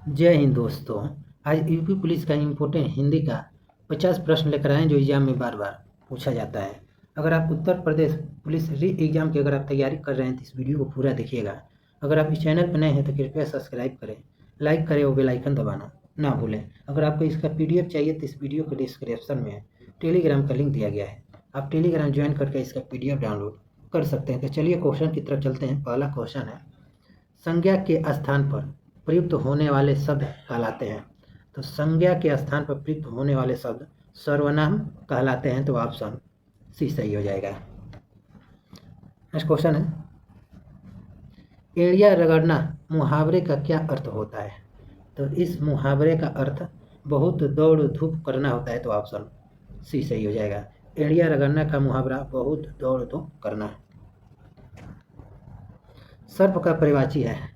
जय हिंद दोस्तों। आज यूपी पुलिस का इम्पोर्टेंट हिंदी का 50 प्रश्न लेकर आए हैं जो एग्जाम में बार बार पूछा जाता है। अगर आप उत्तर प्रदेश पुलिस री एग्जाम की अगर आप तैयारी कर रहे हैं तो इस वीडियो को पूरा देखिएगा। अगर आप इस चैनल पर नए हैं तो कृपया सब्सक्राइब करें, लाइक करें और बेल आइकन दबाना ना भूलें। अगर आपको इसका PDF चाहिए तो इस वीडियो के डिस्क्रिप्शन में टेलीग्राम का लिंक दिया गया है, आप टेलीग्राम ज्वाइन करके इसका PDF डाउनलोड कर सकते हैं। तो चलिए क्वेश्चन की तरफ चलते हैं। पहला क्वेश्चन है, संज्ञा के स्थान पर प्रयुक्त होने वाले शब्द कहलाते हैं। तो संज्ञा के स्थान पर प्रयुक्त होने वाले शब्द सर्वनाम कहलाते हैं। तो ऑप्शन सी सही हो जाएगा। नेक्स्ट क्वेश्चन है, एड़िया रगड़ना मुहावरे का क्या अर्थ होता है? तो इस मुहावरे का अर्थ बहुत दौड़ धूप करना होता है। तो ऑप्शन सी सही हो जाएगा। एड़िया रगड़ना का मुहावरा बहुत दौड़ धूप करना। सर्प का परिवाची है,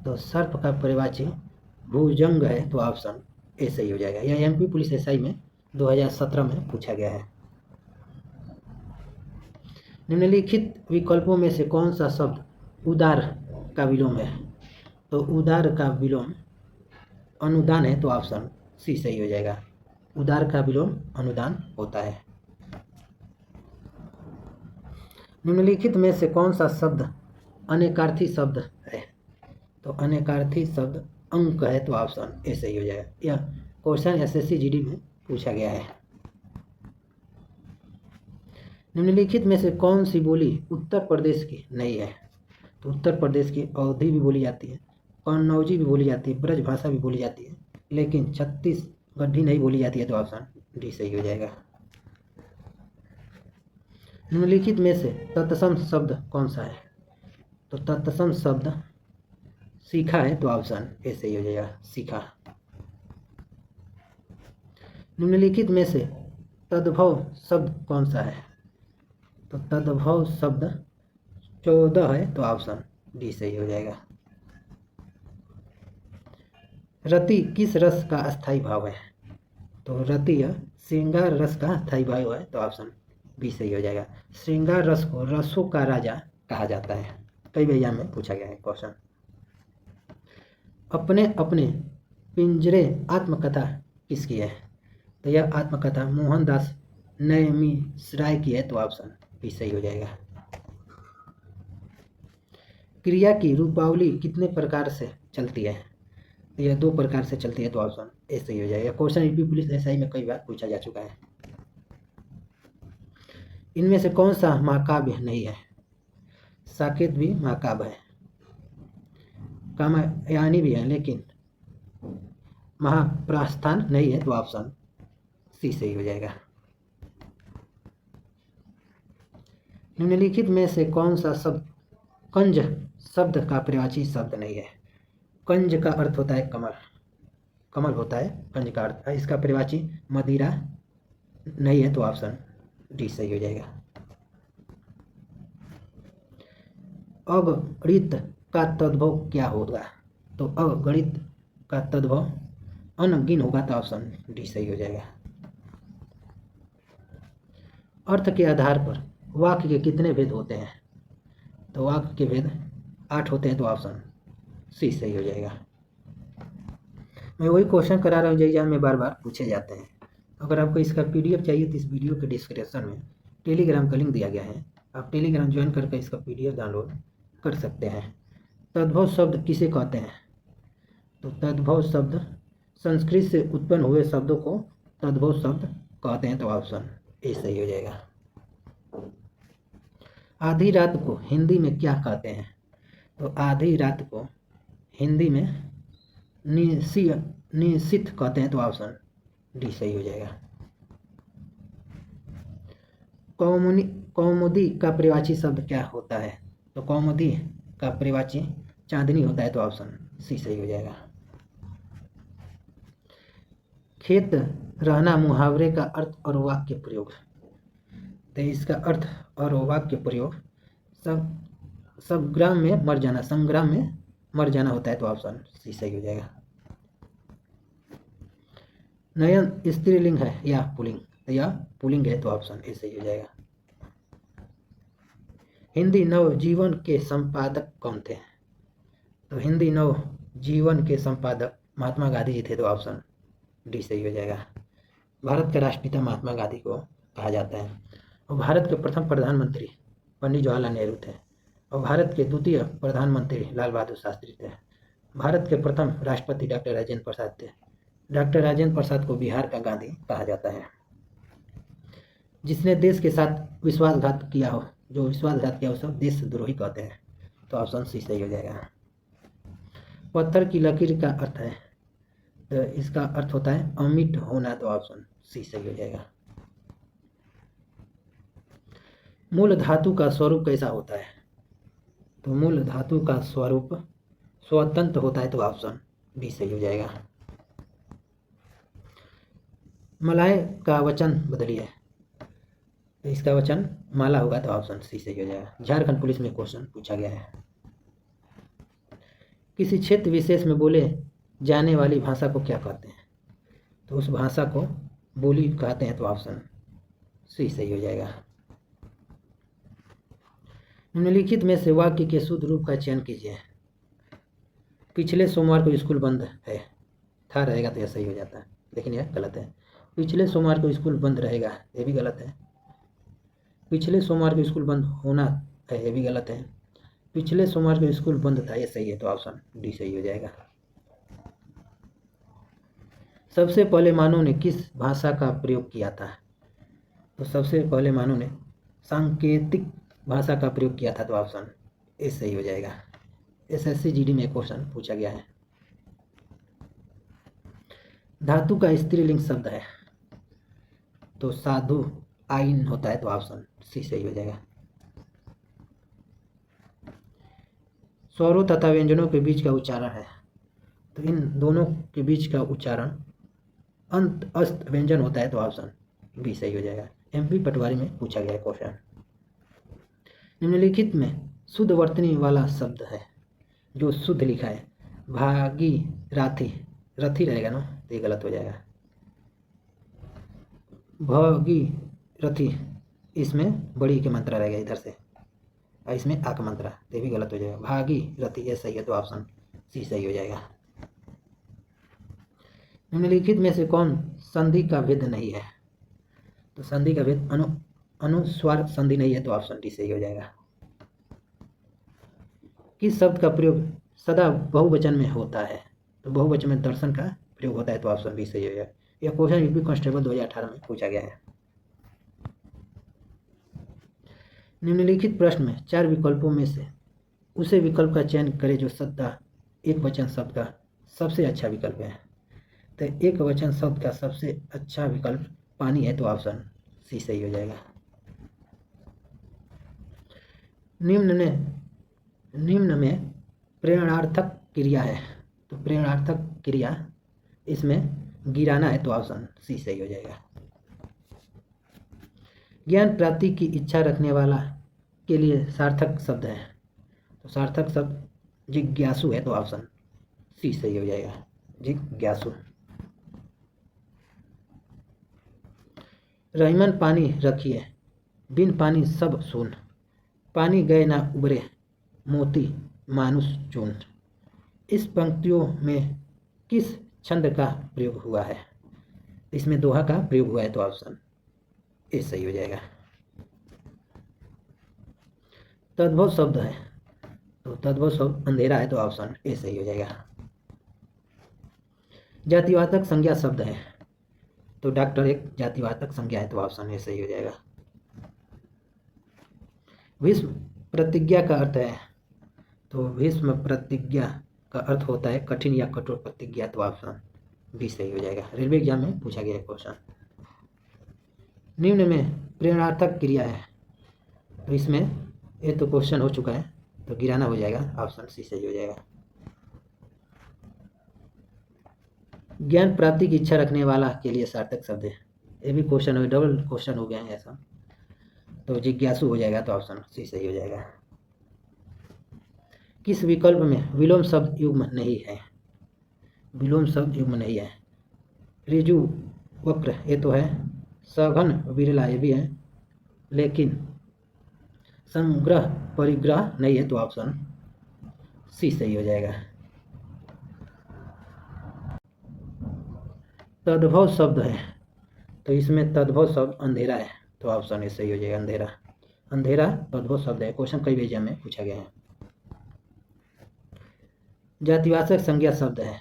तो सर्प का परिवाची भुजंग है। तो ऑप्शन ए सही हो जाएगा। यह MP पुलिस SI में 2017 में पूछा गया है। निम्नलिखित विकल्पों में से कौन सा शब्द उदार का विलोम है? तो उदार का विलोम अनुदान है। तो ऑप्शन सी सही हो जाएगा। उदार का विलोम अनुदान होता है। निम्नलिखित में से कौन सा शब्द अनेकार्थी शब्द है? तो अनेकार्थी शब्द अंक है। तो ऑप्शन ए सही हो जाएगा। यह क्वेश्चन SSC GD में पूछा गया है। निम्नलिखित में से कौन सी बोली उत्तर प्रदेश की नहीं है? तो उत्तर प्रदेश की अवधी भी बोली जाती है, कन्नौजी भी बोली जाती है, ब्रज भाषा भी बोली जाती है, लेकिन छत्तीसगढ़ी नहीं बोली जाती है। तो ऑप्शन डी सही हो जाएगा। निम्नलिखित में से तत्सम शब्द कौन सा है? तो तत्सम शब्द सीखा है। तो ऑप्शन ए सही हो जाएगा, सीखा। निम्नलिखित में से तद्भव शब्द कौन सा है? तो तद्भव शब्द 14 है। तो ऑप्शन डी सही हो जाएगा। रति किस रस का अस्थाई भाव है? तो रति श्रृंगार रस का अस्थाई भाव है। तो ऑप्शन बी सही हो जाएगा। श्रृंगार रस को रसों का राजा कहा जाता है। कई एग्जाम में पूछा गया है क्वेश्चन। अपने अपने पिंजरे आत्मकथा किसकी है? तो यह आत्मकथा मोहनदास नैमिषारण्य की है। तो ऑप्शन बी सही हो जाएगा। क्रिया की रूपावली कितने प्रकार से चलती है? तो यह 2 प्रकार से चलती है। तो ऑप्शन ए सही हो जाएगा। क्वेश्चन यूपी पुलिस SI में कई बार पूछा जा चुका है। इनमें से कौन सा महाकाव्य नहीं है? साकेत भी महाकाव्य है, कामयानी भी है, लेकिन महाप्रस्थान नहीं है। तो ऑप्शन सी सही हो जाएगा। निम्नलिखित में से कौन सा शब्द कंज शब्द का प्रवाची शब्द नहीं है? कंज का अर्थ होता है कमल, कमल होता है कंज का अर्थ। इसका प्रवाची मदिरा नहीं है। तो ऑप्शन डी सही हो जाएगा। अगणित का तद्भव क्या होगा? तो अगणित का तद्भव अनगिन होगा। तो ऑप्शन डी सही हो जाएगा। अर्थ के आधार पर वाक्य के कितने भेद होते हैं? तो वाक्य के भेद 8 होते हैं। तो ऑप्शन सी सही हो जाएगा। मैं वही क्वेश्चन करा रहा हूँ जो एग्जाम में बार बार पूछे जाते हैं। अगर आपको इसका PDF चाहिए तो इस वीडियो के डिस्क्रिप्शन में टेलीग्राम का लिंक दिया गया है, आप टेलीग्राम ज्वाइन करके इसका PDF डाउनलोड कर सकते हैं। तद्भव शब्द किसे कहते हैं? तो तद्भव शब्द संस्कृत से उत्पन्न हुए शब्दों को तद्भव शब्द कहते हैं। तो ऑप्शन ए सही हो जाएगा। आधी रात को हिंदी में क्या कहते हैं? तो आधी रात को हिंदी में निशित कहते हैं। तो ऑप्शन डी सही हो जाएगा। कौमुदी का प्रवाची शब्द क्या होता है? तो कौमुदी का प्रवाची चांदनी होता है। तो ऑप्शन सी सही हो जाएगा। खेत रहना मुहावरे का अर्थ और वाक्य प्रयोग। तो इसका अर्थ और वाक्य प्रयोग संग्राम में मर जाना, संग्राम में मर जाना होता है। तो ऑप्शन सी सही हो जाएगा। नयन स्त्रीलिंग है या पुल्लिंग? या पुल्लिंग है। तो ऑप्शन ए सही हो जाएगा। हिंदी नवजीवन के संपादक कौन थे? तो हिंदी नव जीवन के संपादक महात्मा गांधी जी थे, तो ऑप्शन डी सही हो जाएगा। भारत के राष्ट्रपिता महात्मा गांधी को कहा जाता है। और भारत के प्रथम प्रधानमंत्री पंडित जवाहरलाल नेहरू थे। और भारत के द्वितीय प्रधानमंत्री लाल बहादुर शास्त्री थे। भारत के प्रथम राष्ट्रपति डॉक्टर राजेंद्र प्रसाद थे। डॉक्टर राजेंद्र प्रसाद को बिहार का गांधी कहा जाता है। जिसने देश के साथ विश्वासघात किया हो, जो विश्वासघात किया हो, सब देशद्रोही कहते हैं, तो ऑप्शन सी सही हो जाएगा। पत्थर की लकीर का अर्थ है, तो इसका अर्थ होता है अमिट होना, तो ऑप्शन सी सही हो जाएगा। मूल धातु का स्वरूप कैसा होता है, तो मूल धातु का स्वरूप स्वतंत्र होता है, तो ऑप्शन बी सही हो जाएगा। मलाय का वचन बदलिए, तो इसका वचन माला होगा, तो ऑप्शन सी सही हो जाएगा। झारखंड पुलिस में क्वेश्चन पूछा गया है। किसी क्षेत्र विशेष में बोले जाने वाली भाषा को क्या कहते हैं, तो उस भाषा को बोली कहते हैं, तो ऑप्शन सी सही हो जाएगा। निम्नलिखित में से वाक्य के शुद्ध रूप का चयन कीजिए। पिछले सोमवार को स्कूल बंद है, था रहेगा तो यह सही हो जाता है, लेकिन यह गलत है। पिछले सोमवार को स्कूल बंद रहेगा, यह भी गलत है। पिछले सोमवार को स्कूल बंद होना है, यह भी गलत है। पिछले सोमवार को स्कूल बंद था, यह सही है, तो ऑप्शन डी सही हो जाएगा। सबसे पहले मानव ने किस भाषा का प्रयोग किया था, तो सबसे पहले मानव ने सांकेतिक भाषा का प्रयोग किया था, तो ऑप्शन ए सही हो जाएगा। एसएससी जीडी में क्वेश्चन पूछा गया है। धातु का स्त्रीलिंग शब्द है, तो साधु आइन होता है, तो ऑप्शन सी सही हो जाएगा। स्वरों तथा व्यंजनों के बीच का उच्चारण है, तो इन दोनों के बीच का उच्चारण अंत अस्त व्यंजन होता है, तो ऑप्शन बी सही हो जाएगा। एमपी पटवारी में पूछा गया क्वेश्चन। निम्नलिखित में शुद्ध वर्तनी वाला शब्द है, जो शुद्ध लिखा है। भागी राथी, रथी रहेगा ना, तो ये गलत हो जाएगा। भागी रथी, इसमें बड़ी की मात्रा रहेगा इधर से, और इसमें आ का मात्रा, तो ये भी गलत हो जाएगा। भागी रथी, ये सही है, तो ऑप्शन सी सही हो जाएगा। निम्नलिखित में से कौन संधि का भेद नहीं है, तो संधि का भेद अनुस्वार संधि नहीं है, तो ऑप्शन डी सही हो जाएगा। किस शब्द का प्रयोग सदा बहुवचन में होता है, तो बहुवचन में दर्शन का प्रयोग होता है, तो ऑप्शन बी सही हो जाएगा। यह क्वेश्चन यूपी कांस्टेबल 2018 में पूछा गया है। निम्नलिखित प्रश्न में 4 विकल्पों में से उसे विकल्प का चयन करें जो सदा एक वचन शब्द का सबसे अच्छा विकल्प है, तो एक वचन शब्द का सबसे अच्छा विकल्प पानी है, तो ऑप्शन सी सही हो जाएगा। निम्न में प्रेरणार्थक क्रिया है, तो प्रेरणार्थक क्रिया इसमें गिराना है, तो ऑप्शन सी सही हो जाएगा। ज्ञान प्राप्ति की इच्छा रखने वाला के लिए सार्थक शब्द है, तो सार्थक शब्द जिज्ञासु है, तो ऑप्शन सी सही हो जाएगा। जिज्ञासु। रहीमन पानी रखिए, बिन पानी सब सून, पानी गए ना उबरे, मोती मानुष चून। इस पंक्तियों में किस छंद का प्रयोग हुआ है, इसमें दोहा का प्रयोग हुआ है, तो ऑप्शन ए सही हो जाएगा। तद्भव शब्द है, तो तद्भव शब्द अंधेरा है, तो ऑप्शन ए सही हो जाएगा। जातिवाचक संज्ञा शब्द है, तो डॉक्टर एक जातिवाचक संज्ञा है, तो ऑप्शन ए सही हो जाएगा। भीष्म प्रतिज्ञा का अर्थ है, तो भीष्म प्रतिज्ञा का अर्थ होता है कठिन या कठोर प्रतिज्ञा, तो ऑप्शन बी सही हो जाएगा। रेलवे एग्जाम में पूछा गया क्वेश्चन। निम्न में प्रेरणार्थक क्रिया है, तो इसमें ये तो क्वेश्चन हो चुका है, तो गिराना हो जाएगा, ऑप्शन सी सही हो जाएगा। ज्ञान प्राप्ति की इच्छा रखने वाला के लिए सार्थक शब्द है, ये भी क्वेश्चन हो, डबल क्वेश्चन हो गया है ऐसा, तो जिज्ञासु हो जाएगा, तो ऑप्शन सी सही हो जाएगा। किस विकल्प में विलोम शब्द युग्म नहीं है, विलोम शब्द युग्म नहीं है। ऋजु वक्र ये तो है, सघन विरला ये भी है, लेकिन संग्रह परिग्रह नहीं है, तो ऑप्शन सी सही हो जाएगा। तद्भव शब्द है, तो इसमें तद्भव शब्द अंधेरा है, तो ऑप्शन ए सही हो जाएगा, अंधेरा। अंधेरा तद्भव शब्द है, क्वेश्चन कई एग्जाम में पूछा गया है। जातिवाचक संज्ञा शब्द है,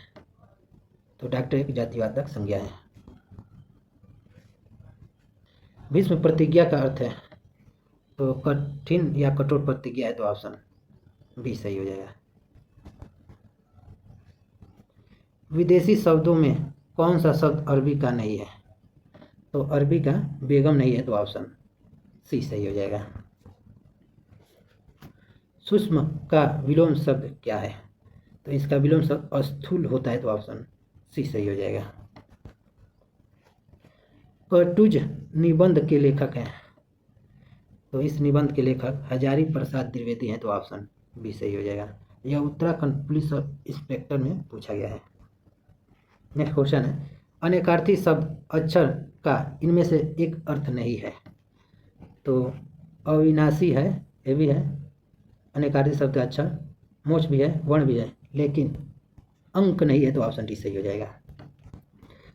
तो डॉक्टर एक जातिवाचक संज्ञा है। भीष्म प्रतिज्ञा का अर्थ है, तो कठिन या कठोर प्रतिज्ञा है, तो ऑप्शन बी सही हो जाएगा। विदेशी शब्दों में कौन सा शब्द अरबी का नहीं है, तो अरबी का बेगम नहीं है, तो ऑप्शन सी सही हो जाएगा। सूक्ष्म का विलोम शब्द क्या है, तो इसका विलोम शब्द स्थूल होता है, तो ऑप्शन सी सही हो जाएगा। कटुज निबंध के लेखक हैं, तो इस निबंध के लेखक हजारी प्रसाद द्विवेदी हैं, तो ऑप्शन बी सही हो जाएगा। यह उत्तराखंड पुलिस इंस्पेक्टर में पूछा गया है। नेक्स्ट क्वेश्चन है, अनेकार्थी शब्द अक्षर का इनमें से एक अर्थ नहीं है, तो अविनाशी है, ये भी है। अनेकार्थी शब्द अक्षर, मोक्ष भी है, वर्ण भी है, लेकिन अंक नहीं है, तो ऑप्शन डी सही हो जाएगा।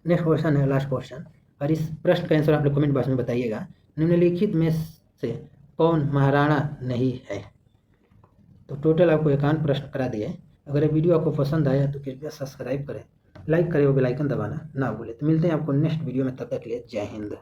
नेक्स्ट क्वेश्चन है, लास्ट क्वेश्चन, और इस प्रश्न का आंसर आप लोग कमेंट बॉक्स में बताइएगा। निम्नलिखित में से कौन महाराणा नहीं है, तो टोटल आपको 51 प्रश्न करा दिए। अगर ये वीडियो आपको पसंद आया तो कृपया सब्सक्राइब करें, लाइक करें और बेल आइकन दबाना ना भूलें। तो मिलते हैं आपको नेक्स्ट वीडियो में, तब तक के लिए जय हिंद।